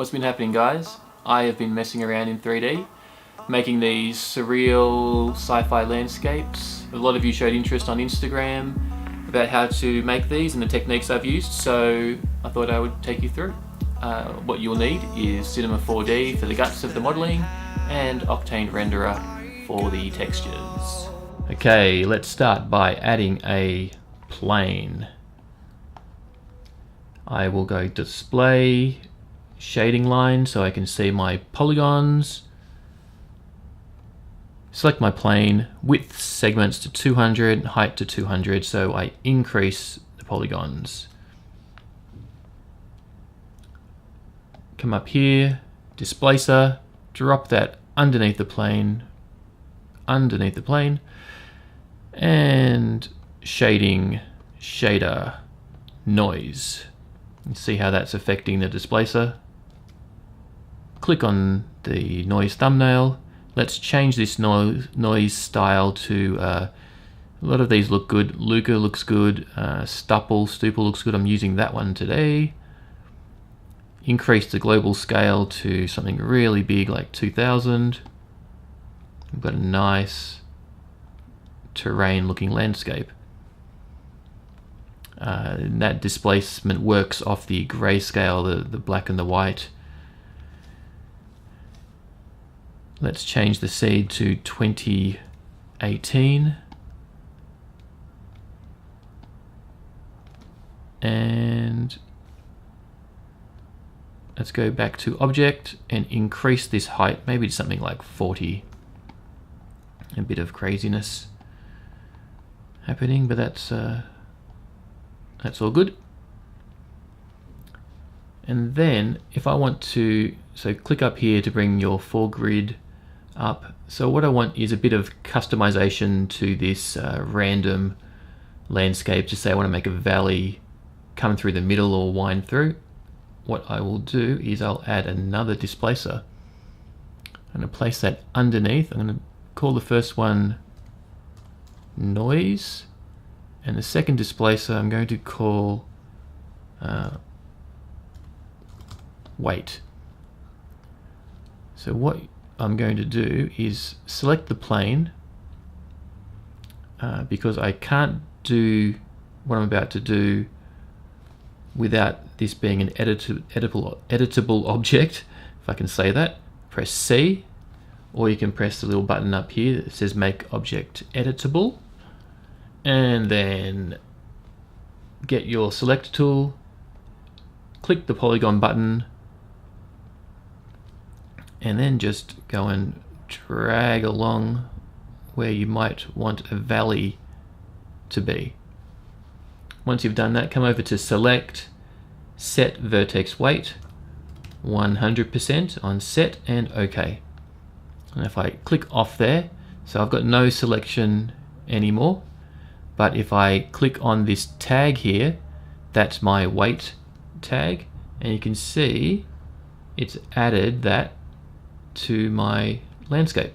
What's been happening, guys? I have been messing around in 3D, making these surreal sci-fi landscapes. A lot of you showed interest on Instagram about how to make these and the techniques I've used, so I thought I would take you through. What you'll need is Cinema 4D for the guts of the modeling and Octane Renderer for the textures. Okay, let's start by adding a plane. I will go display, shading line so I can see my polygons. Select my plane, width segments to 200, height to 200, so I increase the polygons. Come up here, displacer, drop that underneath the plane, and shading, shader, noise. You see how that's affecting the displacer. Click on the noise thumbnail. Let's change this noise style to, a lot of these look good. Luca looks good, Stupple looks good. I'm using that one today. Increase the global scale to something really big like 2000. We've got a nice terrain looking landscape. That displacement works off the grayscale, the black and the white. Let's change the seed to 2018. And let's go back to object and increase this height, maybe to something like 40. A bit of craziness happening, but that's all good. And then if I want to, so click up here to bring your foreground up. So what I want is a bit of customization to this random landscape. Just say I want to make a valley come through the middle or wind through. What I will do is I'll add another displacer. I'm going to place that underneath. I'm going to call the first one noise, and the second displacer I'm going to call weight. So what I'm going to do is select the plane because I can't do what I'm about to do without this being an editable object, if I can say that. Press C, or you can press the little button up here that says make object editable, and then get your select tool, click the polygon button, and then just go and drag along where you might want a valley to be. Once you've done that, come over to select, set vertex weight 100% on set, and OK. And if I click off there, so I've got no selection anymore, but if I click on this tag here, that's my weight tag, and you can see it's added that to my landscape.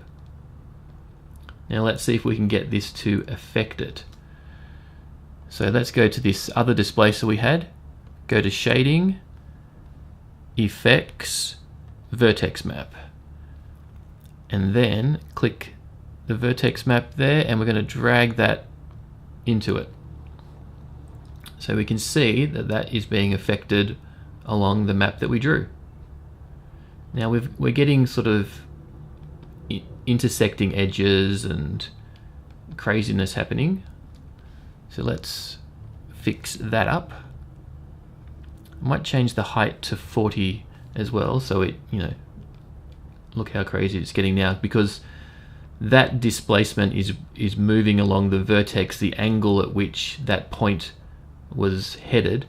Now let's see if we can get this to affect it. So let's go to this other displacer we had, go to shading, effects, vertex map, and then click the vertex map there, and we're going to drag that into it. So we can see that that is being affected along the map that we drew. Now we're getting sort of intersecting edges and craziness happening. So let's fix that up. I might change the height to 40 as well, so it, look how crazy it's getting now, because that displacement is moving along the vertex, the angle at which that point was headed.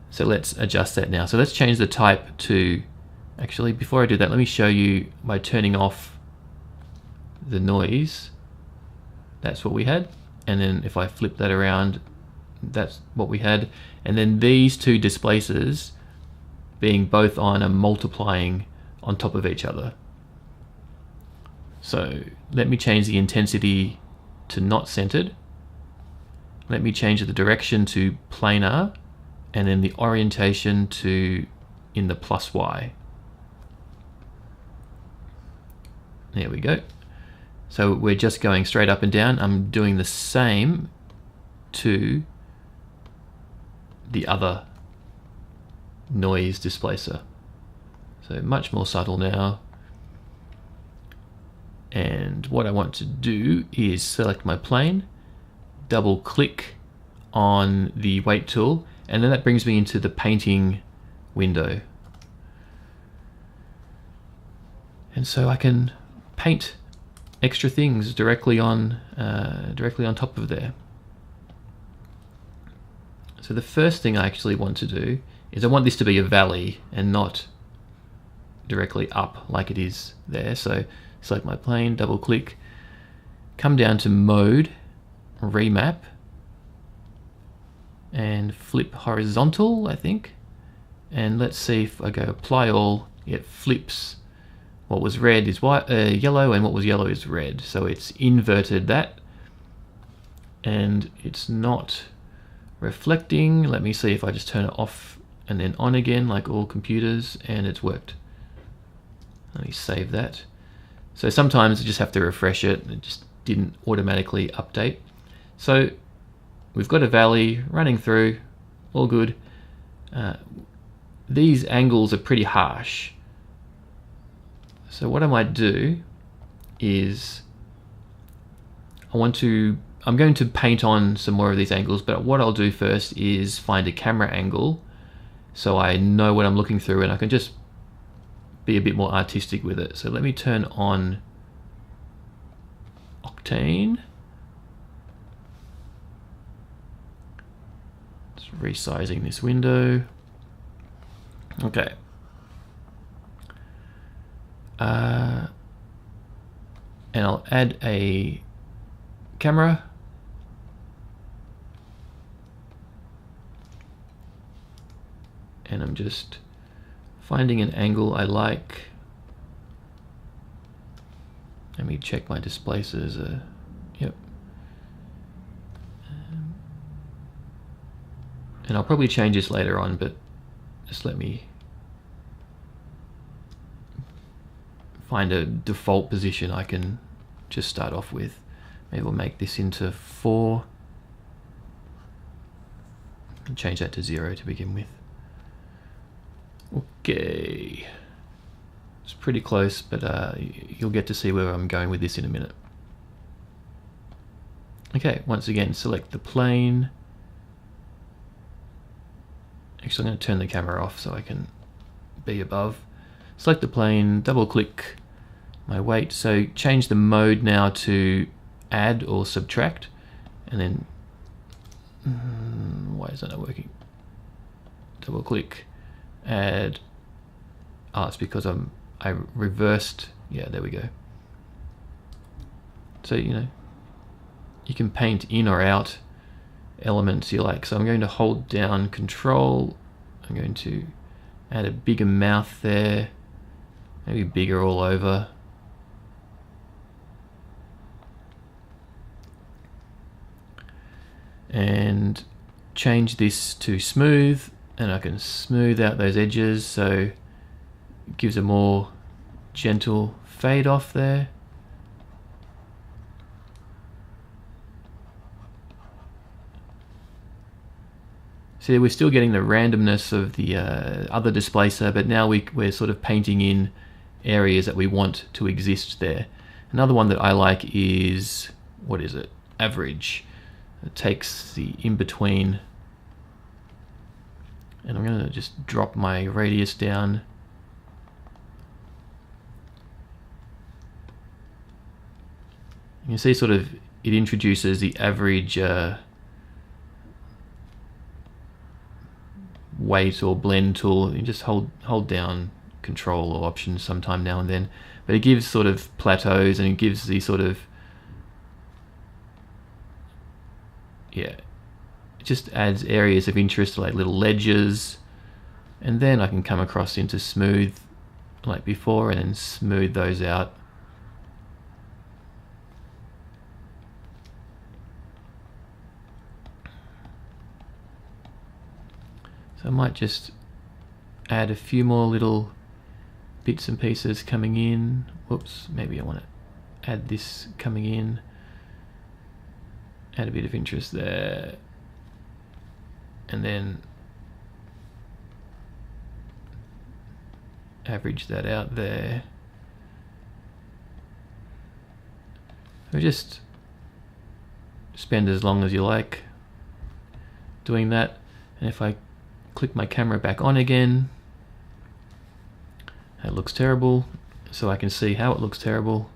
So let's adjust that now. So let's change the type to, actually before I do that, let me show you by turning off the noise. That's what we had. And then if I flip that around, that's what we had. And then these two displacers being both on and multiplying on top of each other. So let me change the intensity to not centered. Let me change the direction to planar, and then the orientation to in the plus Y. There we go. So we're just going straight up and down. I'm doing the same to the other noise displacer. So much more subtle now. And what I want to do is select my plane, double click on the weight tool, and then that brings me into the painting window. And so I can paint extra things directly on top of there. So the first thing I actually want to do is I want this to be a valley and not directly up like it is there. So select my plane, double click, come down to mode, remap, and flip horizontal, I think. And let's see if I go apply all, it flips. What was red is white, yellow, and what was yellow is red. So it's inverted that, and it's not reflecting. Let me see if I just turn it off and then on again, like all computers, and it's worked. Let me save that. So sometimes I just have to refresh it. It just didn't automatically update. So we've got a valley running through, all good. These angles are pretty harsh. So what I might do is I'm going to paint on some more of these angles, but what I'll do first is find a camera angle so I know what I'm looking through and I can just be a bit more artistic with it. So let me turn on Octane. Just resizing this window. Okay. And I'll add a camera. And I'm just finding an angle I like. Let me check my displacers. Yep. And I'll probably change this later on, but just let me find a default position I can just start off with. Maybe we'll make this into 4. And change that to 0 to begin with. Okay. It's pretty close, but you'll get to see where I'm going with this in a minute. Okay, once again, select the plane. Actually, I'm going to turn the camera off so I can be above. Select the plane, double click my weight. So change the mode now to add or subtract. And then, why is that not working? Double click, add. Oh, it's because I reversed. Yeah, there we go. So, you can paint in or out elements you like. So I'm going to hold down Control. I'm going to add a bigger mouth there, maybe bigger all over. And change this to smooth, and I can smooth out those edges so it gives a more gentle fade off there. See, we're still getting the randomness of the other displacer, but now we're sort of painting in areas that we want to exist there. Another one that I like is, what is it? Average. It takes the in-between, and I'm going to just drop my radius down. You can see sort of it introduces the average weight or blend tool. You just hold down Control or Option sometime now and then, but it gives sort of plateaus, and it gives the sort of, yeah, it just adds areas of interest like little ledges, and then I can come across into smooth like before and then smooth those out. So I might just add a few more little bits and pieces coming in. Whoops, maybe I want to add this coming in. Add a bit of interest there. And then average that out there. So just spend as long as you like doing that. And if I click my camera back on again, it looks terrible, so I can see how it looks terrible.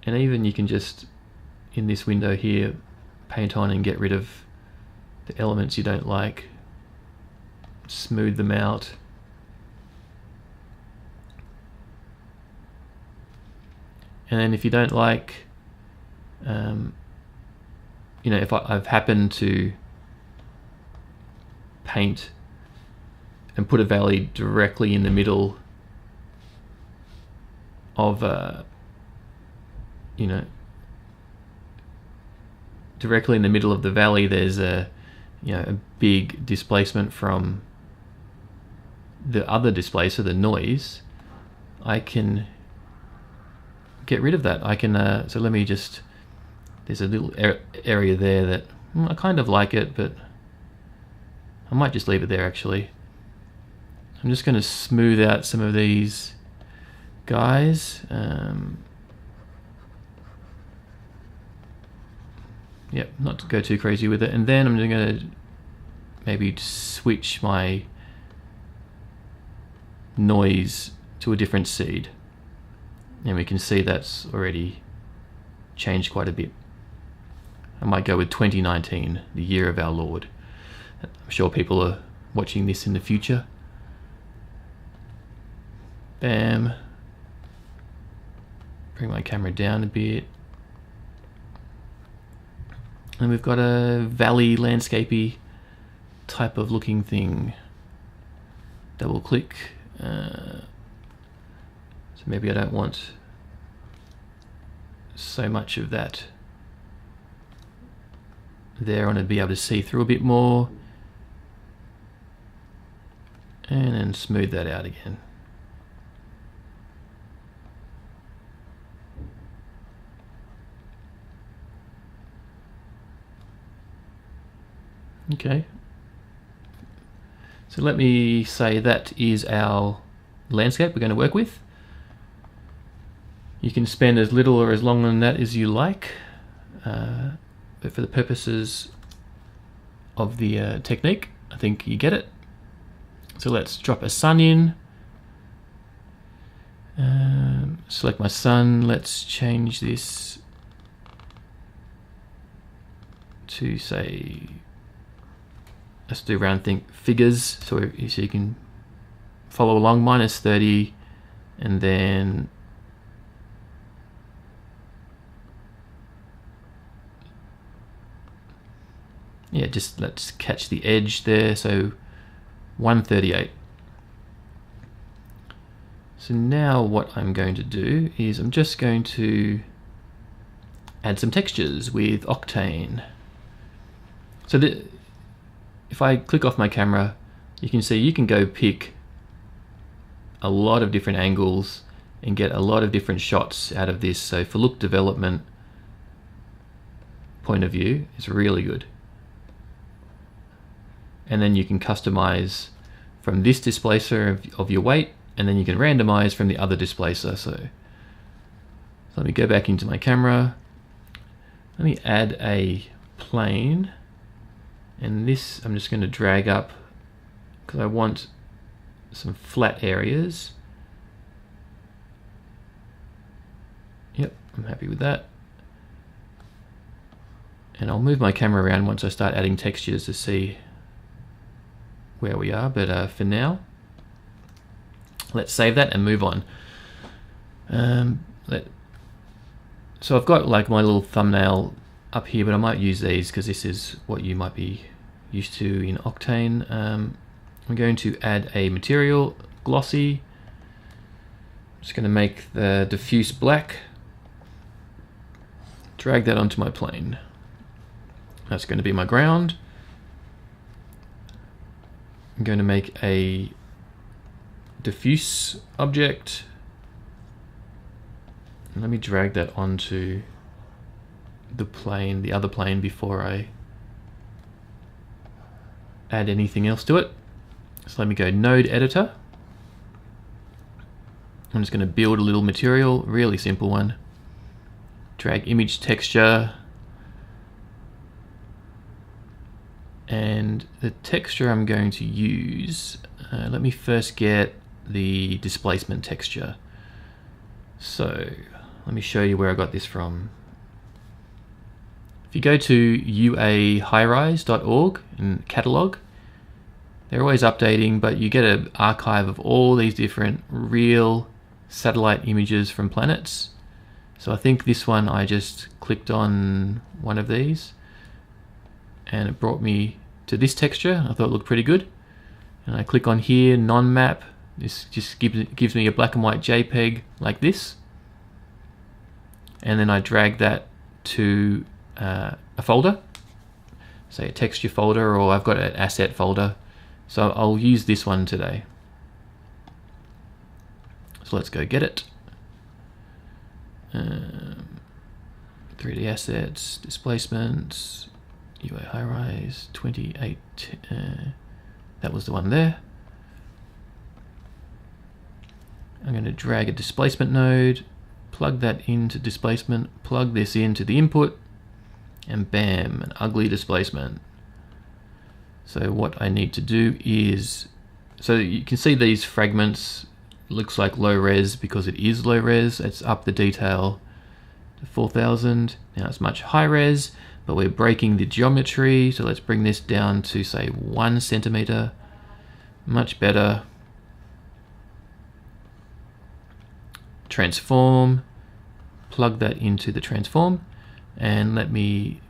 And even you can just, in this window here, paint on and get rid of the elements you don't like, smooth them out. And then if you don't like, you know, if I've happened to paint and put a valley directly in the middle of, you know, directly in the middle of the valley, there's a, you know, a big displacement from the other displacer, the noise. I can get rid of that. I can, so let me just, there's a little area there that I kind of like it, but I might just leave it there actually. I'm just going to smooth out some of these guys. Yep, not to go too crazy with it. And then I'm going to maybe switch my noise to a different seed. And we can see that's already changed quite a bit. I might go with 2019, the year of our Lord. I'm sure people are watching this in the future. Bam. Bring my camera down a bit. And we've got a valley landscapey type of looking thing. Double click. So maybe I don't want so much of that there. I want to be able to see through a bit more. And then smooth that out again. Okay. So let me say that is our landscape we're going to work with. You can spend as little or as long on that as you like, but for the purposes of the technique, I think you get it. So let's drop a sun in. Select my sun. Let's change this to, say, let's do round figures, so you can follow along. -30, and then yeah, just let's catch the edge there. So 138. So now what I'm going to do is I'm just going to add some textures with Octane. So if I click off my camera, you can see you can go pick a lot of different angles and get a lot of different shots out of this. So for look development point of view, it's really good. And then you can customize from this displacer of your weight, and then you can randomize from the other displacer. So let me go back into my camera. Let me add a plane. And this I'm just going to drag up because I want some flat areas. Yep, I'm happy with that. And I'll move my camera around once I start adding textures to see where we are. But for now, let's save that and move on. So I've got like my little thumbnail up here, but I might use these because this is what you might be used to in Octane. I'm going to add a material, glossy. I'm just going to make the diffuse black. Drag that onto my plane. That's going to be my ground. I'm going to make a diffuse object. And let me drag that onto the plane, the other plane, before I add anything else to it. So let me go node editor. I'm just going to build a little material, really simple one. Drag image texture. And the texture I'm going to use, let me first get the displacement texture. So let me show you where I got this from. If you go to uahighrise.org and catalog, they're always updating, but you get an archive of all these different real satellite images from planets. So I think this one, I just clicked on one of these and it brought me to this texture. I thought it looked pretty good. And I click on here, non-map. This just gives me a black and white JPEG like this. And then I drag that to a folder, say a texture folder, or I've got an asset folder. So I'll use this one today. So let's go get it. 3D assets, displacements, UA high rise, 28, that was the one there. I'm going to drag a displacement node, plug that into displacement, plug this into the input, and bam, an ugly displacement. So what I need to do is, so you can see these fragments, looks like low res because it is low res. It's up the detail to 4000. Now it's much high res, but we're breaking the geometry. So let's bring this down to say 1 centimeter, much better. Transform, plug that into the transform, and let me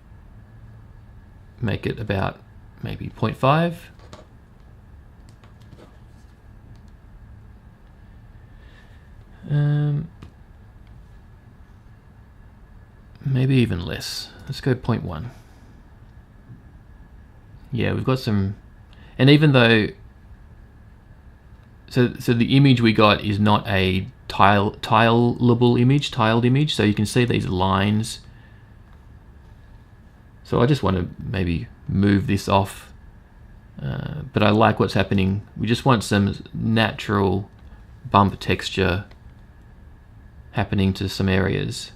make it about maybe 0.5. Maybe even less. Let's go 0.1. Yeah, we've got some, and even though, so the image we got is not a tiled image, so you can see these lines. So I just want to maybe move this off, but I like what's happening. We just want some natural bump texture happening to some areas.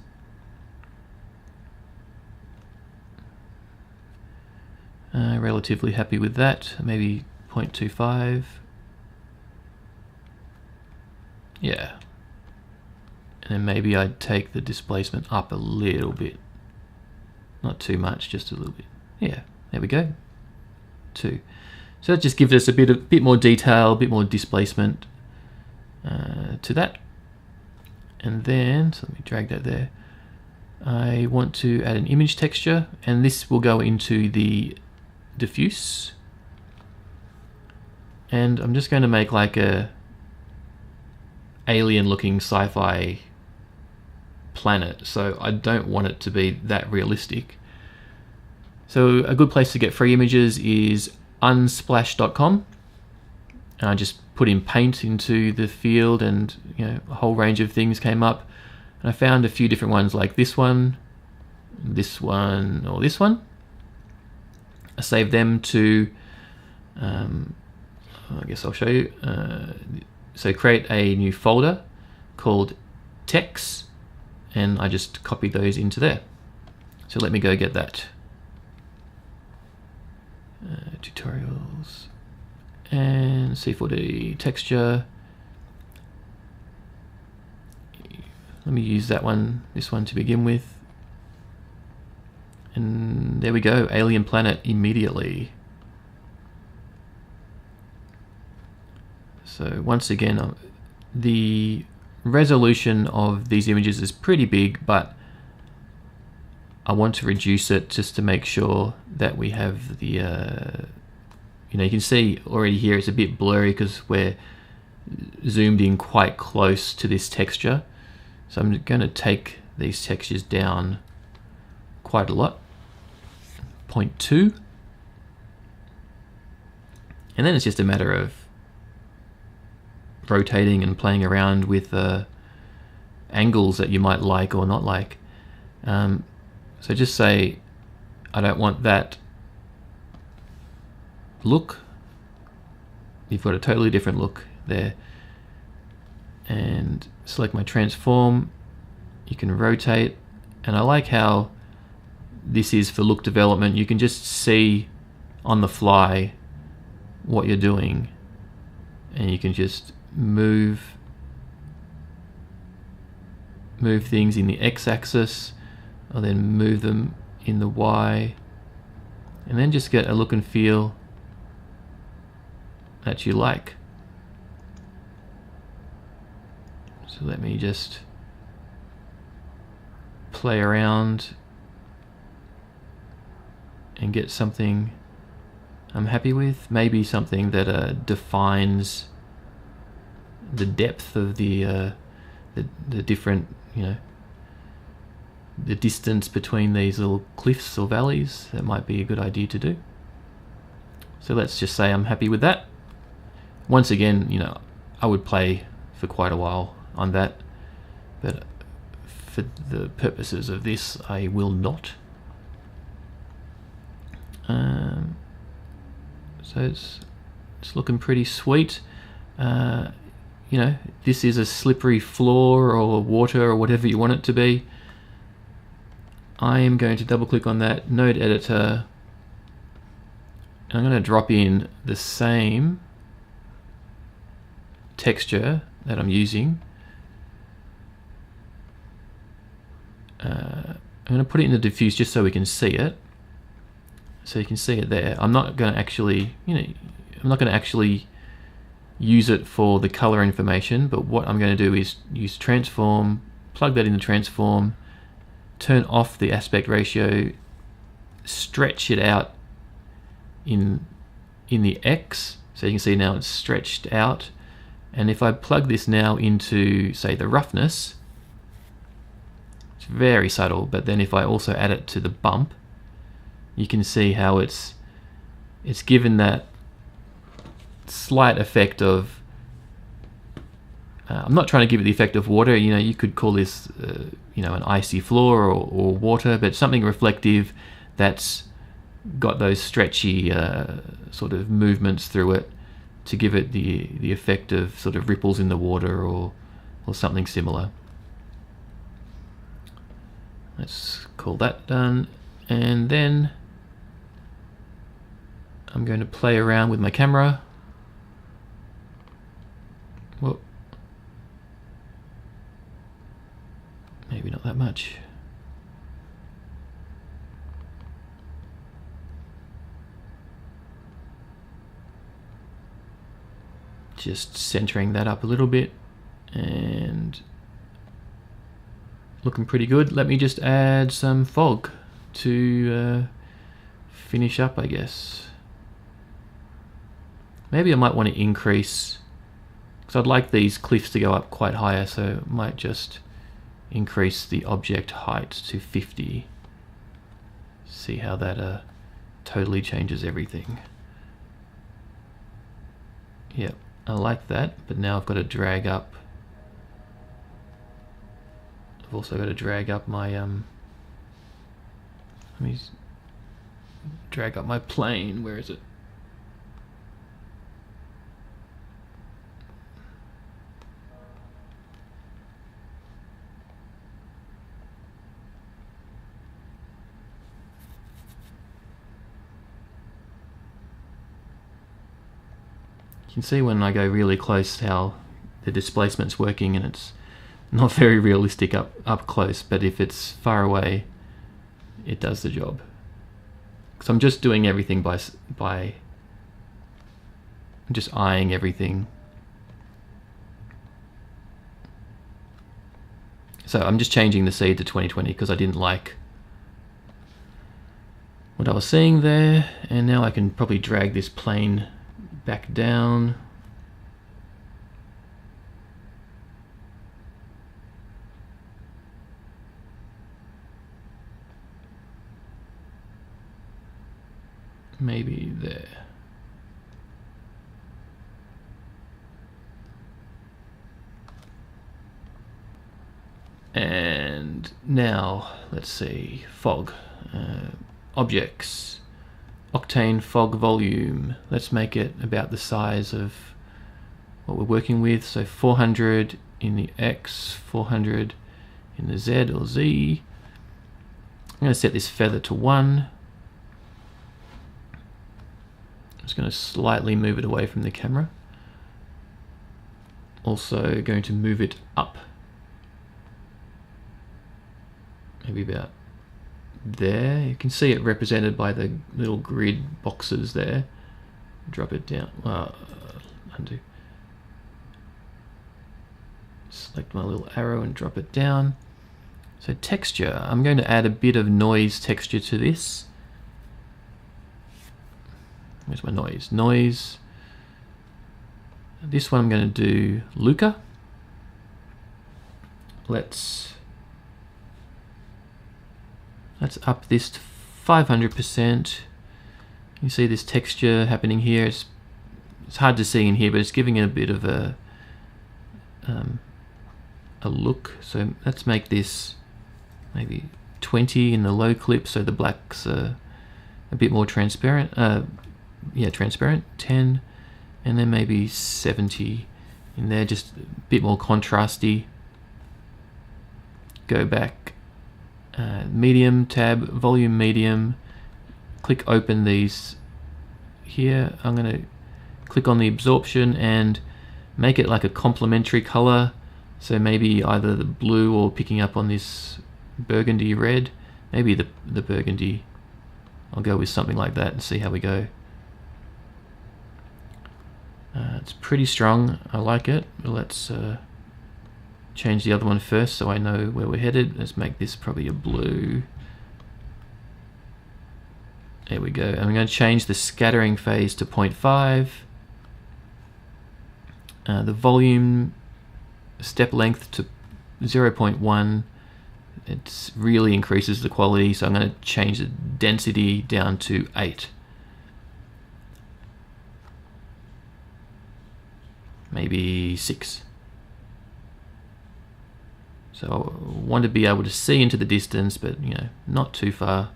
Relatively happy with that, maybe 0.25. Yeah. And then maybe I'd take the displacement up a little bit. Not too much, just a little bit. Yeah, there we go. 2. So that just gives us a bit more detail, a bit more displacement to that. And then, so let me drag that there. I want to add an image texture, and this will go into the diffuse. And I'm just going to make like a alien looking sci-fi planet, so I don't want it to be that realistic. So a good place to get free images is unsplash.com, and I just put in paint into the field, and a whole range of things came up, and I found a few different ones like this one, or this one. I saved them to I guess I'll show you. So create a new folder called text, and I just copied those into there. So let me go get that. Tutorials and C4D texture. Let me use that one, this one to begin with. And there we go, alien planet immediately. So once again, the resolution of these images is pretty big, but I want to reduce it just to make sure that we have the, you can see already here it's a bit blurry because we're zoomed in quite close to this texture. So I'm going to take these textures down quite a lot. 0.2. And then it's just a matter of rotating and playing around with angles that you might like or not like. So just say I don't want that look. You've got a totally different look there. And select my transform. You can rotate, and I like how this is for look development. You can just see on the fly what you're doing, and you can just move things in the x-axis, or then move them in the y, and then just get a look and feel that you like. So let me just play around and get something I'm happy with. Maybe something that defines the depth of the different, the distance between these little cliffs or valleys. That might be a good idea to do. So let's just say I'm happy with that. Once again, I would play for quite a while on that, but for the purposes of this, I will not. So it's looking pretty sweet. This is a slippery floor or water or whatever you want it to be. I am going to double click on that node editor, and I'm going to drop in the same texture that I'm using. I'm going to put it in the diffuse just so we can see it. So you can see it there. I'm not going to actually, use it for the color information, but what I'm going to do is use transform, plug that in the transform, turn off the aspect ratio, stretch it out in the X, so you can see now it's stretched out. And if I plug this now into, say, the roughness, it's very subtle, but then if I also add it to the bump, you can see how it's given that slight effect of, I'm not trying to give it the effect of water. You could call this an icy floor or water, but something reflective that's got those stretchy sort of movements through it to give it the effect of sort of ripples in the water or something similar. Let's call that done, and then I'm going to play around with my camera. Whoa. Maybe not that much. Just centering that up a little bit and looking pretty good. Let me just add some fog to finish up, I guess. Maybe I might want to increase, because I'd like these cliffs to go up quite higher, so I might just increase the object height to 50. See how that totally changes everything. Yep, I like that, but now I've got to drag up. I've also got to drag up my let me drag up my plane. Where is it? You can see when I go really close how the displacement's working, and it's not very realistic up close, but if it's far away, it does the job. So I'm just doing everything by I'm just eyeing everything. So I'm just changing the seed to 2020 because I didn't like what I was seeing there, and now I can probably drag this plane back down. Maybe there. And now let's see, fog, objects, Octane fog volume. Let's make it about the size of what we're working with. So 400 in the X, 400 in the Z or Z. I'm going to set this feather to 1. I'm just going to slightly move it away from the camera. Also going to move it up. Maybe about there. You can see it represented by the little grid boxes there. Drop it down. Undo. Select my little arrow and drop it down. So texture, I'm going to add a bit of noise texture to this. Where's my noise? Noise. This one I'm going to do Luca. Let's up this to 500%. You see this texture happening here. It's hard to see in here, but it's giving it a bit of a look. So let's make this maybe 20 in the low clip, so the blacks are a bit more transparent. Yeah, transparent. 10, and then maybe 70 in there, just a bit more contrasty. Go back. Medium tab, volume medium, click open these here. I'm going to click on the absorption and make it like a complementary color, so maybe either the blue or picking up on this burgundy red, maybe the burgundy. I'll go with something like that and see how we go. It's pretty strong, I like it. Let's change the other one first so I know where we're headed. Let's make this probably a blue. There we go. I'm going to change the scattering phase to 0.5. The volume step length to 0.1. It really increases the quality, so I'm going to change the density down to 8. Maybe 6. So I want to be able to see into the distance, but you know, not too far.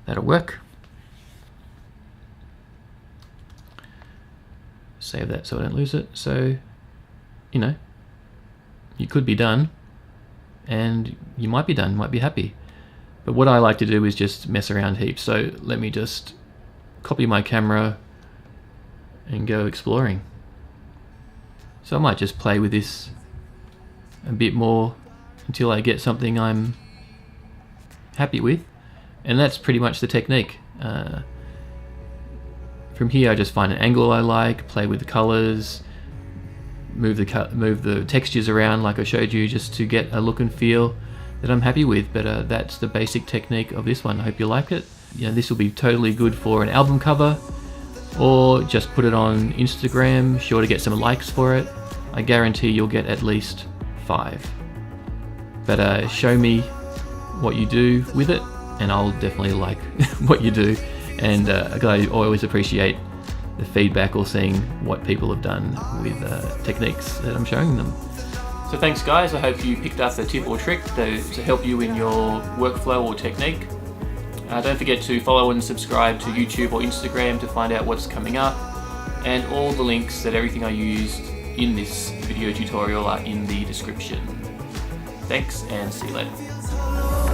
That'll work. Save that so I don't lose it. So, you know, you could be done, and you might be done, might be happy. But what I like to do is just mess around heaps. So let me just copy my camera and go exploring. So I might just play with this a bit more until I get something I'm happy with, and that's pretty much the technique. From here I just find an angle I like, play with the colors, move the textures around like I showed you, just to get a look and feel that I'm happy with. But that's the basic technique of this one. I hope you like it. You know, this will be totally good for an album cover, or just put it on Instagram, sure to get some likes for it. I guarantee you'll get at least 5. But show me what you do with it, and I'll definitely like what you do. And I always appreciate the feedback or seeing what people have done with techniques that I'm showing them. So thanks guys, I hope you picked up a tip or trick to help you in your workflow or technique. Don't forget to follow and subscribe to YouTube or Instagram to find out what's coming up, and all the links that everything I used in this video tutorial are in the description. Thanks, and see you later.